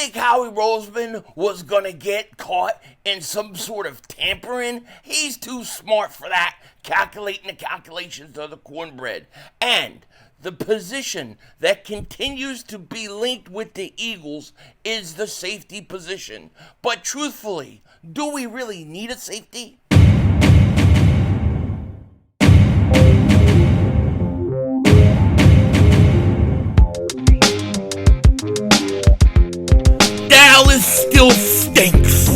think Howie Roseman was going to get caught in some sort of tampering? He's too smart for that, calculating the calculations of the cornbread. And the position that continues to be linked with the Eagles is the safety position. But truthfully, do we really need a safety? Dallas still stinks.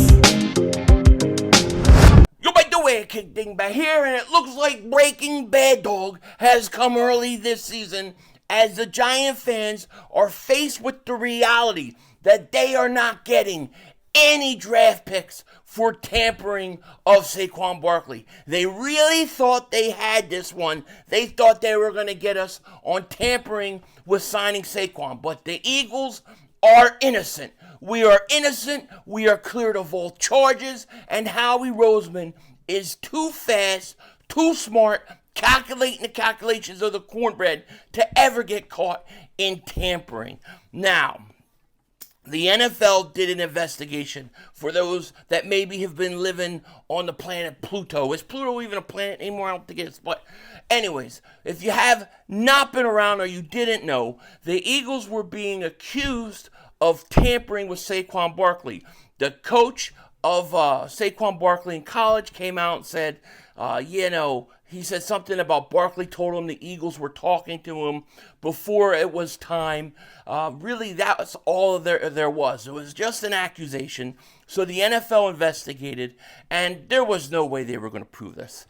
Yo, by the way, Kick Dingbat here, and it looks like Breaking Bad Dog has come early this season as the Giant fans are faced with the reality that they are not getting any draft picks for tampering of Saquon Barkley. They really thought they had this one. They thought they were going to get us on tampering with signing Saquon, but the Eagles are innocent. We are innocent. We are cleared of all charges. And Howie Roseman is too fast, too smart, calculating the calculations of the cornbread to ever get caught in tampering. Now, the NFL did an investigation for those that maybe have been living on the planet Pluto. Is Pluto even a planet anymore? I don't think it is. But anyways, if you have not been around or you didn't know, the Eagles were being accused of tampering with Saquon Barkley. The coach of Saquon Barkley in college came out and said, he said something about Barkley told him the Eagles were talking to him before it was time. Really, that was all there was. It was just an accusation. So the NFL investigated, and there was no way they were going to prove this.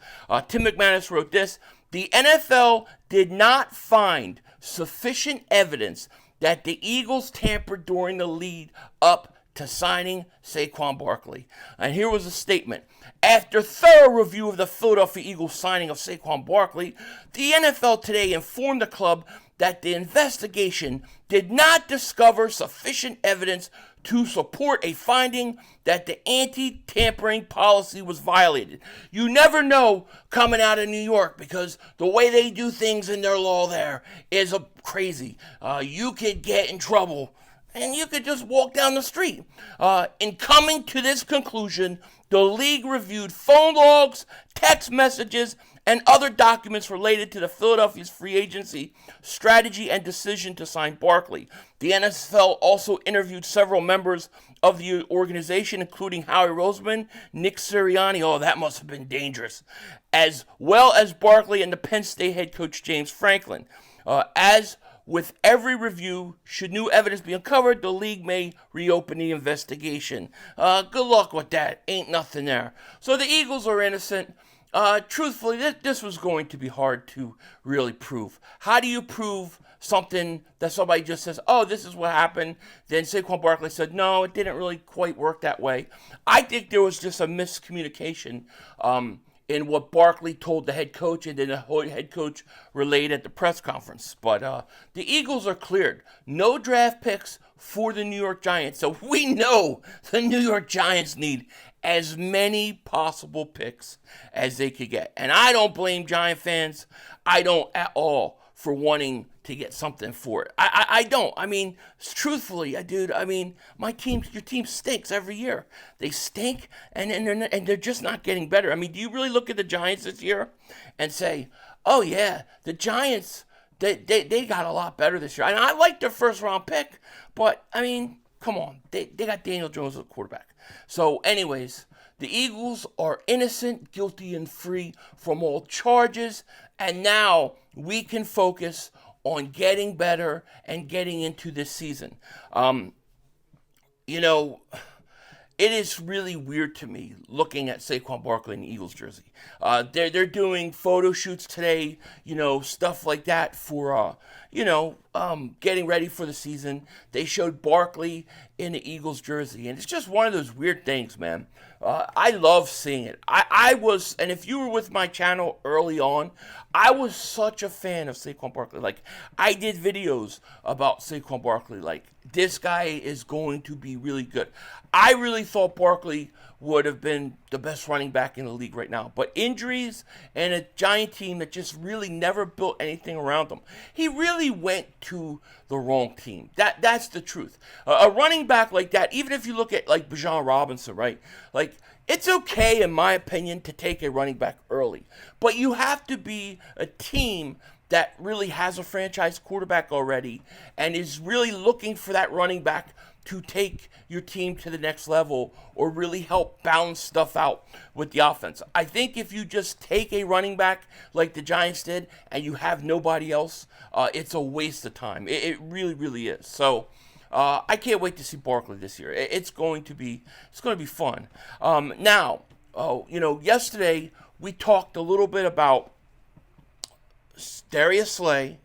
Tim McManus wrote this: the NFL did not find sufficient evidence that the Eagles tampered during the lead up to signing Saquon Barkley. And here was a statement. After thorough review of the Philadelphia Eagles signing of Saquon Barkley, the NFL today informed the club that the investigation did not discover sufficient evidence to support a finding that the anti-tampering policy was violated. You never know coming out of New York, because the way they do things in their law there is crazy. You could get in trouble and you could just walk down the street. In coming to this conclusion, the league reviewed phone logs, text messages, and other documents related to the Philadelphia's free agency strategy and decision to sign Barkley. The NFL also interviewed several members of the organization, including Howie Roseman, Nick Sirianni, oh, that must have been dangerous, as well as Barkley and the Penn State head coach James Franklin. As with every review, should new evidence be uncovered, the league may reopen the investigation. Good luck with that. Ain't nothing there. So the Eagles are innocent. Truthfully, this was going to be hard to really prove. How do you prove something that somebody just says, oh, this is what happened? Then Saquon Barkley said, no, it didn't really quite work that way. I think there was just a miscommunication in what Barkley told the head coach, and then the head coach relayed at the press conference. But the Eagles are cleared. No draft picks for the New York Giants. So we know the New York Giants need as many possible picks as they could get. And I don't blame Giant fans. I don't at all for wanting to get something for it. I don't. I mean, truthfully, dude, your team stinks every year. They stink, and they're just not getting better. I mean, do you really look at the Giants this year and say, oh, yeah, the Giants, they got a lot better this year. And I like their first-round pick, but, come on. They got Daniel Jones as a quarterback. So, anyways, the Eagles are innocent, guilty, and free from all charges, and now we can focus on getting better and getting into this season. It is really weird to me looking at Saquon Barkley in the Eagles jersey. They're doing photo shoots today, stuff like that for, getting ready for the season. They showed Barkley in the Eagles jersey, and it's just one of those weird things, man. I love seeing it. I was, and if you were with my channel early on, I was such a fan of Saquon Barkley. Like, I did videos about Saquon Barkley. Like, this guy is going to be really good. I really thought Barkley would have been the best running back in the league right now. But injuries and a Giant team that just really never built anything around him. He really went to the wrong team. That's the truth. A running back like that, even if you look at like Bijan Robinson, right? Like, it's okay, in my opinion, to take a running back early. But you have to be a team that really has a franchise quarterback already and is really looking for that running back to take your team to the next level or really help balance stuff out with the offense. I think if you just take a running back like the Giants did and you have nobody else, it's a waste of time. It really, really is. So I can't wait to see Barkley this year. It's going to be fun. Now, yesterday we talked a little bit about Darius Slay,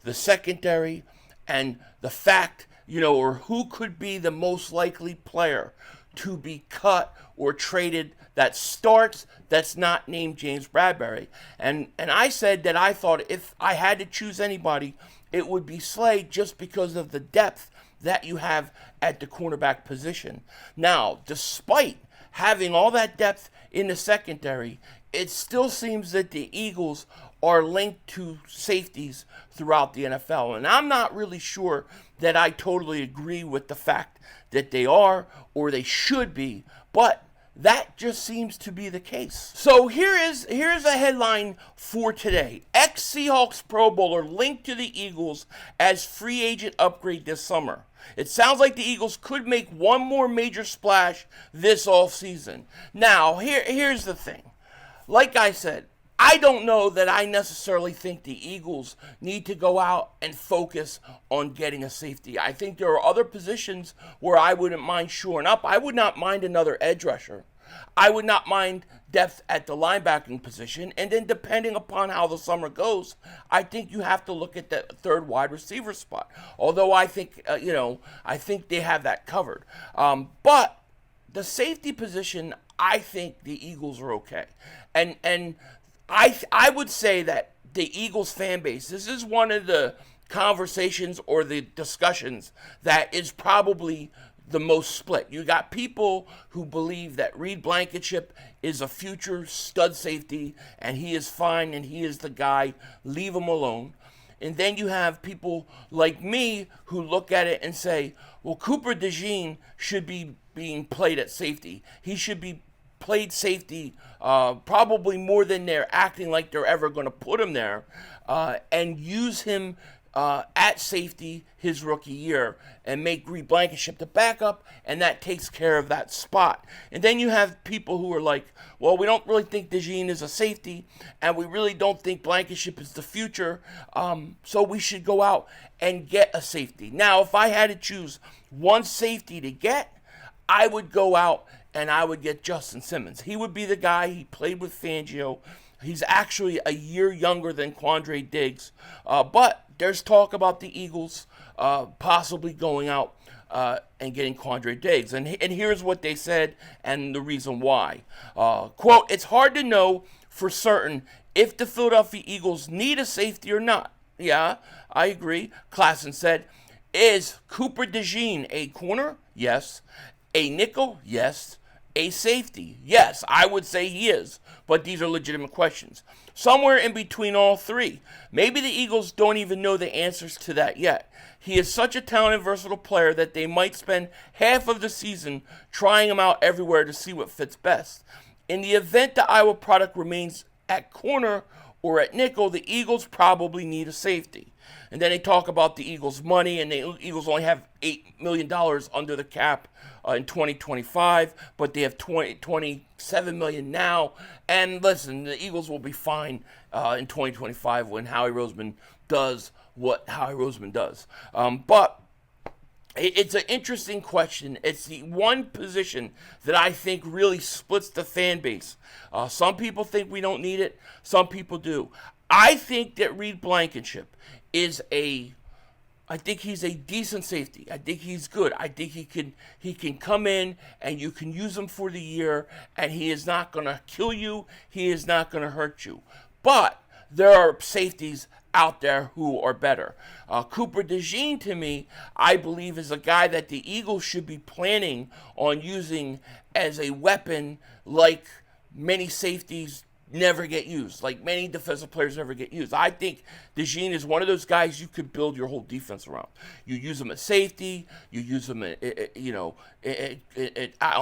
the secondary, and the fact, or who could be the most likely player to be cut or traded that starts that's not named James Bradberry. And I said that I thought if I had to choose anybody, it would be Slay just because of the depth that you have at the cornerback position. Now, despite having all that depth in the secondary, it still seems that the Eagles are linked to safeties throughout the NFL. And I'm not really sure that I totally agree with the fact that they are or they should be, but that just seems to be the case. So here's a headline for today. Ex-Seahawks Pro Bowler linked to the Eagles as free agent upgrade this summer. It sounds like the Eagles could make one more major splash this offseason. Now, here's the thing. Like I said, I don't know that I necessarily think the Eagles need to go out and focus on getting a safety. I think there are other positions where I wouldn't mind shoring up. I would not mind another edge rusher. I would not mind depth at the linebacking position. And then depending upon how the summer goes, I think you have to look at that third wide receiver spot. Although I think, I think they have that covered. But the safety position, I think the Eagles are okay. And I would say that the Eagles fan base, this is one of the conversations or the discussions that is probably the most split. You got people who believe that Reed Blankenship is a future stud safety and he is fine and he is the guy, leave him alone. And then you have people like me who look at it and say, well, Cooper DeJean should be being played at safety. He should be played safety probably more than they're acting like they're ever going to put him there, and use him at safety his rookie year and make Reed Blankenship the backup, and that takes care of that spot. And then you have people who are like, well, we don't really think DeJean is a safety, and we really don't think Blankenship is the future, so we should go out and get a safety. Now, if I had to choose one safety to get, I would go out and I would get Justin Simmons. He would be the guy. He played with Fangio. He's actually a year younger than Quandre Diggs. But there's talk about the Eagles possibly going out and getting Quandre Diggs. And here's what they said and the reason why. Quote, it's hard to know for certain if the Philadelphia Eagles need a safety or not. Yeah, I agree. Klassen said, is Cooper DeJean a corner? Yes. A nickel? Yes. A safety? Yes, I would say he is, but these are legitimate questions. Somewhere in between all three. Maybe the Eagles don't even know the answers to that yet. He is such a talented, versatile player that they might spend half of the season trying him out everywhere to see what fits best. In the event the Iowa product remains at corner or at nickel, the Eagles probably need a safety. And then they talk about the Eagles' money, and the Eagles only have $8 million under the cap in 2025, but they have $27 million now. And listen, the Eagles will be fine in 2025 when Howie Roseman does what Howie Roseman does. But it's an interesting question. It's the one position that I think really splits the fan base. Some people think we don't need it. Some people do. I think that Reed Blankenship is I think he's a decent safety. I think he's good. I think he can come in and you can use him for the year, and he is not going to kill you. He is not going to hurt you. But there are safeties out there who are better. Cooper DeJean, to me, I believe is a guy that the Eagles should be planning on using as a weapon, like many safeties never get used, like many defensive players never get used. I think DeJean is one of those guys you could build your whole defense around. You use him at safety, you use him on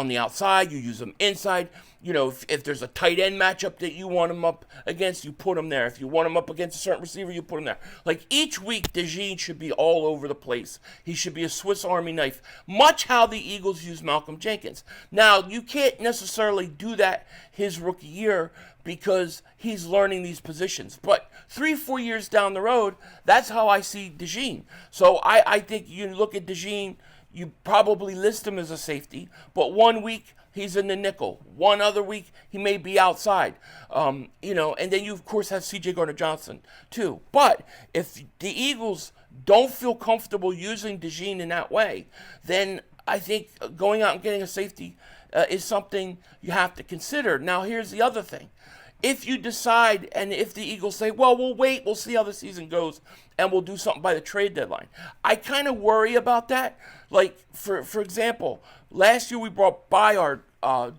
the outside, you use him inside. If there's a tight end matchup that you want him up against, you put him there. If you want him up against a certain receiver, you put him there. Like each week, DeJean should be all over the place. He should be a Swiss Army knife, much how the Eagles use Malcolm Jenkins. Now, you can't necessarily do that his rookie year because he's learning these positions. But 3-4 years down the road, that's how I see DeJean. So I think you look at DeJean, you probably list him as a safety, but 1 week he's in the nickel. One other week he may be outside. And then you of course have C.J. Gardner-Johnson too. But if the Eagles don't feel comfortable using DeJean in that way, then I think going out and getting a safety is something you have to consider. Now here's the other thing. If you decide, and if the Eagles say, well, we'll wait, we'll see how the season goes, and we'll do something by the trade deadline, I kind of worry about that. Like, for example, last year we brought Bayard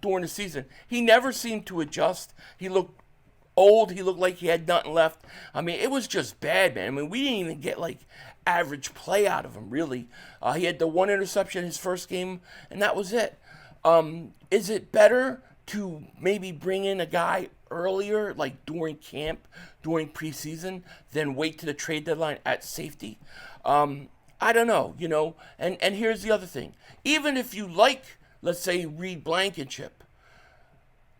during the season. He never seemed to adjust. He looked old. He looked like he had nothing left. I mean, it was just bad, man. I mean, we didn't even get, like, average play out of him, really. He had the one interception his first game, and that was it. Is it better to maybe bring in a guy earlier, like during camp, during preseason, than wait to the trade deadline at safety? I don't know, and here's the other thing. Even if you like, let's say, Reed Blankenship,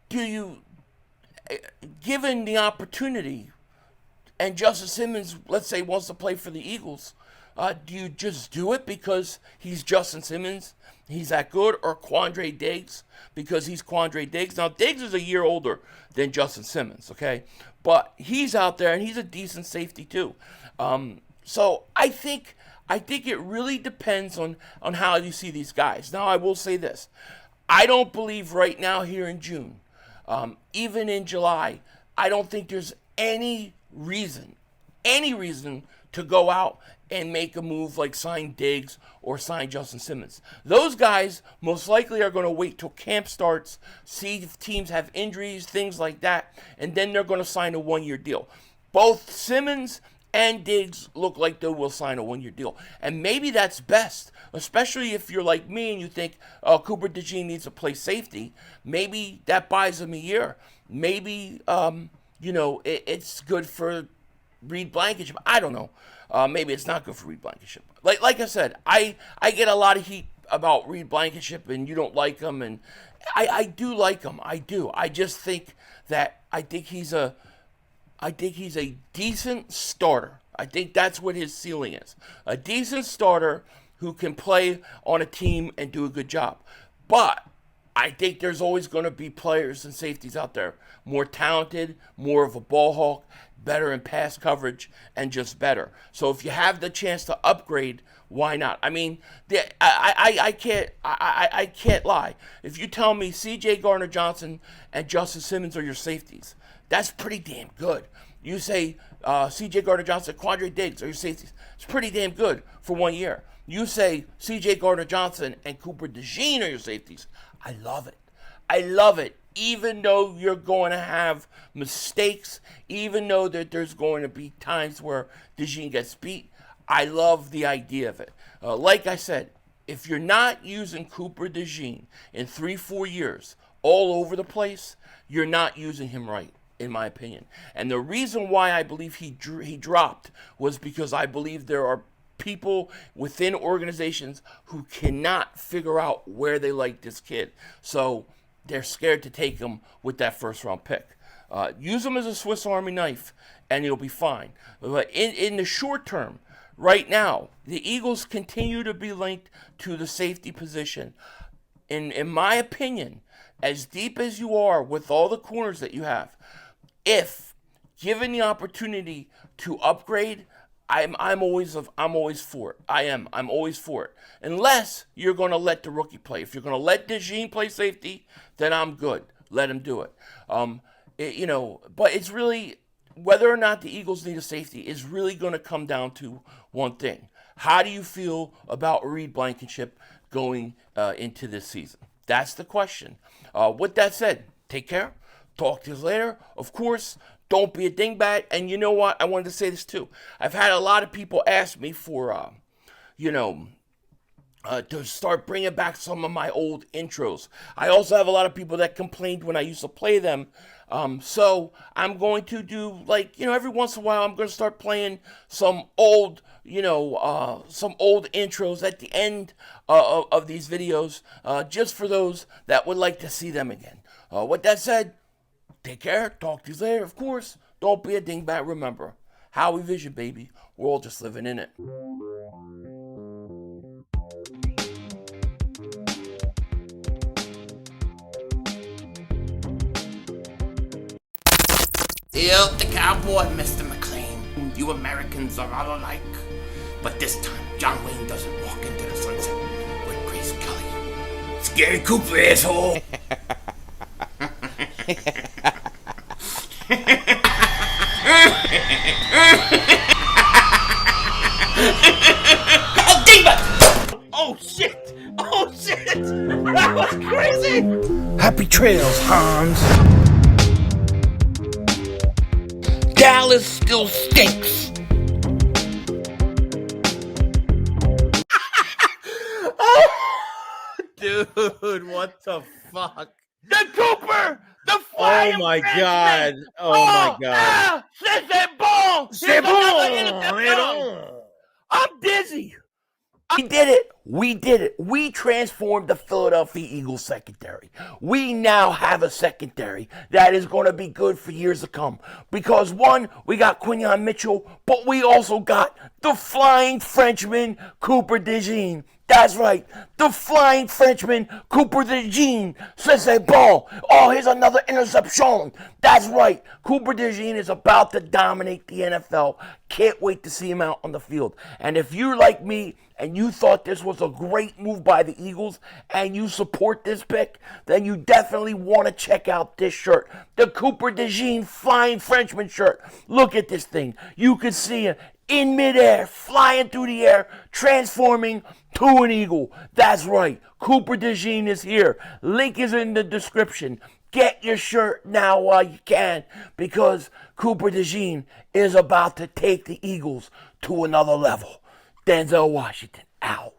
do you, given the opportunity, and Justin Simmons, let's say, wants to play for the Eagles, do you just do it because he's Justin Simmons, he's that good, or Quandre Diggs because he's Quandre Diggs? Now, Diggs is a year older than Justin Simmons, okay? But he's out there, and he's a decent safety too. So I think it really depends on how you see these guys. Now, I will say this. I don't believe right now here in June, even in July, I don't think there's any reason to go out and make a move like sign Diggs or sign Justin Simmons. Those guys most likely are going to wait till camp starts, see if teams have injuries, things like that, and then they're going to sign a one-year deal. Both Simmons and Diggs look like they will sign a one-year deal. And maybe that's best, especially if you're like me and you think, Cooper DeJean needs to play safety. Maybe that buys him a year. Maybe, it's good for Reed Blankenship. I don't know. Maybe it's not good for Reed Blankenship. Like I said, I get a lot of heat about Reed Blankenship, and you don't like him, and I do like him. I do. I just think that I think he's a decent starter. I think that's what his ceiling is. A decent starter who can play on a team and do a good job. But I think there's always going to be players and safeties out there more talented, more of a ball hawk, better in pass coverage, and just better. So if you have the chance to upgrade, why not? I mean, I can't lie. If you tell me C.J. Gardner-Johnson and Justin Simmons are your safeties, that's pretty damn good. You say C.J. Gardner-Johnson, Quandre Diggs are your safeties. It's pretty damn good for 1 year. You say C.J. Gardner-Johnson and Cooper DeJean are your safeties. I love it. I love it. Even though you're going to have mistakes, even though that there's going to be times where DeJean gets beat, I love the idea of it. Like I said, if you're not using Cooper DeJean in 3-4 years all over the place, you're not using him right, in my opinion. And the reason why I believe he dropped was because I believe there are people within organizations who cannot figure out where they like this kid. So they're scared to take him with that first-round pick. Use him as a Swiss Army knife, and you'll be fine. But in the short term, right now, the Eagles continue to be linked to the safety position. In my opinion, as deep as you are with all the corners that you have, if given the opportunity to upgrade, I'm always for it. I'm always for it. Unless you're going to let the rookie play. If you're going to let DeJean play safety, then I'm good. Let him do it. But it's really, whether or not the Eagles need a safety is really going to come down to one thing. How do you feel about Reed Blankenship going into this season? That's the question. With that said, take care. Talk to you later. Of course, don't be a dingbat. And you know what? I wanted to say this too. I've had a lot of people ask me for, to start bringing back some of my old intros. I also have a lot of people that complained when I used to play them. So I'm going to do, every once in a while, I'm going to start playing some old, some old intros at the end of these videos, just for those that would like to see them again. With that said, take care. Talk to you later. Of course, don't be a dingbat. Remember, how we vision, baby. We're all just living in it. Still the cowboy, Mr. McLean. You Americans are all alike. But this time, John Wayne doesn't walk into the sunset with Grace Kelly. Scary Cooper, asshole! Oh, Dingbat! Oh, shit! Oh, shit! That was crazy! Happy trails, Hans. Dallas still stinks. Dude, what the fuck? The Cooper! The flying Oh my Frenchman! god. Oh my god. C'est bon! C'est bon! I'm dizzy. We did it. We did it. We transformed the Philadelphia Eagles secondary. We now have a secondary that is going to be good for years to come. Because one, we got Quinyon Mitchell, but we also got the flying Frenchman, Cooper DeJean. That's right. The flying Frenchman, Cooper DeJean. C'est bon. Oh, here's another interception. That's right. Cooper DeJean is about to dominate the NFL. Can't wait to see him out on the field. And if you're like me and you thought this was a great move by the Eagles and you support this pick, then you definitely want to check out this shirt. The Cooper DeJean Flying Frenchman shirt. Look at this thing. You can see it in midair, flying through the air, transforming to an eagle. That's right. Cooper DeJean is here. Link is in the description. Get your shirt now while you can, because Cooper DeJean is about to take the Eagles to another level. Denzel Washington out.